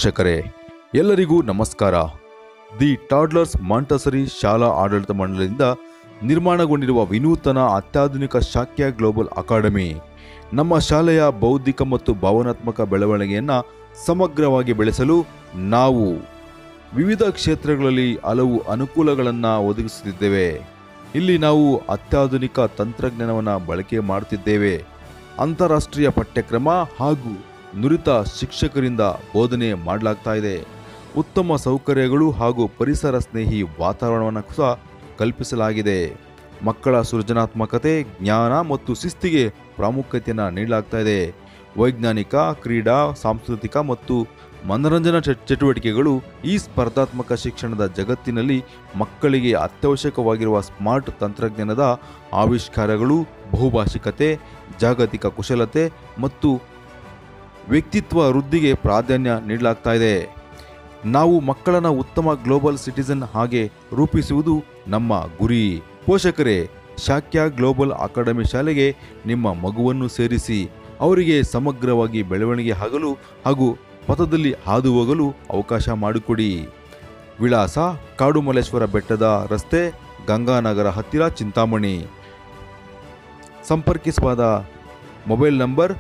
ಪೋಷಕರೇ, ಎಲ್ಲರಿಗೂ ನಮಸ್ಕಾರ. The ಟಾಡ್ಲರ್ಸ್ Montessori ಶಾಲಾ ಆಡಳಿತ ಮಂಡಳಿಯಿಂದ ನಿರ್ಮಾಣಗೊಂಡಿರುವ ವಿನೂತನ ಅತ್ಯಾಧುನಿಕ ಶಾಕ್ಯ ಗ್ಲೋಬಲ್ ಅಕಾಡೆಮಿ ನಮ್ಮ ಶಾಲೆಯ ಬೌದ್ಧಿಕ ಮತ್ತು ಭಾವನಾತ್ಮಕ ಬೆಳವಣಿಗೆಯನ್ನು ಸಮಗ್ರವಾಗಿ ಬೆಳೆಸಲು ನಾವು ವಿವಿಧ ಕ್ಷೇತ್ರಗಳಲ್ಲಿ ಹಲವು ಅನುಕೂಲಗಳನ್ನು ಒದಗಿಸುತ್ತಿದ್ದೇವೆ. ಇಲ್ಲಿ ನಾವು ಅತ್ಯಾಧುನಿಕ ತಂತ್ರಜ್ಞಾನವನ್ನು ಬಳಕೆ ಮಾಡುತ್ತಿದ್ದೇವೆ. ಅಂತಾರಾಷ್ಟ್ರೀಯ ಪಠ್ಯಕ್ರಮ ಹಾಗೂ ನುರಿತ ಶಿಕ್ಷಕರಿಂದ ಬೋಧನೆ ಮಾಡಲಾಗ್ತಾ ಇದೆ. ಉತ್ತಮ ಸೌಕರ್ಯಗಳು ಹಾಗೂ ಪರಿಸರ ಸ್ನೇಹಿ ವಾತಾವರಣವನ್ನು ಸಹ ಕಲ್ಪಿಸಲಾಗಿದೆ. ಮಕ್ಕಳ ಸೃಜನಾತ್ಮಕತೆ, ಜ್ಞಾನ ಮತ್ತು ಶಿಸ್ತಿಗೆ ಪ್ರಾಮುಖ್ಯತೆಯನ್ನು ನೀಡಲಾಗ್ತಾ ಇದೆ. ವೈಜ್ಞಾನಿಕ, ಕ್ರೀಡಾ, ಸಾಂಸ್ಕೃತಿಕ ಮತ್ತು ಮನರಂಜನಾ ಚಟುವಟಿಕೆಗಳು ಈ ಸ್ಪರ್ಧಾತ್ಮಕ ಶಿಕ್ಷಣದ ಜಗತ್ತಿನಲ್ಲಿ ಮಕ್ಕಳಿಗೆ ಅತ್ಯವಶ್ಯಕವಾಗಿರುವ ಸ್ಮಾರ್ಟ್ ತಂತ್ರಜ್ಞಾನದ ಆವಿಷ್ಕಾರಗಳು, ಬಹುಭಾಷಿಕತೆ, ಜಾಗತಿಕ ಕುಶಲತೆ ಮತ್ತು ವ್ಯಕ್ತಿತ್ವ ವೃದ್ಧಿಗೆ ಪ್ರಾಧಾನ್ಯ ನೀಡಲಾಗ್ತಾ ಇದೆ. ನಾವು ಮಕ್ಕಳನ್ನು ಉತ್ತಮ ಗ್ಲೋಬಲ್ ಸಿಟಿಸನ್ ಹಾಗೆ ರೂಪಿಸುವುದು ನಮ್ಮ ಗುರಿ. ಪೋಷಕರೇ, ಶಾಕ್ಯ ಗ್ಲೋಬಲ್ ಅಕಾಡೆಮಿ ಶಾಲೆಗೆ ನಿಮ್ಮ ಮಗುವನ್ನು ಸೇರಿಸಿ ಅವರಿಗೆ ಸಮಗ್ರವಾಗಿ ಬೆಳವಣಿಗೆ ಆಗಲು ಹಾಗೂ ಪಥದಲ್ಲಿ ಹಾದು ಹೋಗಲು ಅವಕಾಶ ಮಾಡಿಕೊಡಿ. ವಿಳಾಸ: ಕಾಡುಮಲ್ಲೇಶ್ವರ ಬೆಟ್ಟದ ರಸ್ತೆ, ಗಂಗಾನಗರ ಹತ್ತಿರ, ಚಿಂತಾಮಣಿ. ಸಂಪರ್ಕಿಸಬಹುದಾದ mobile number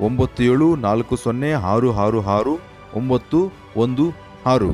9740666916.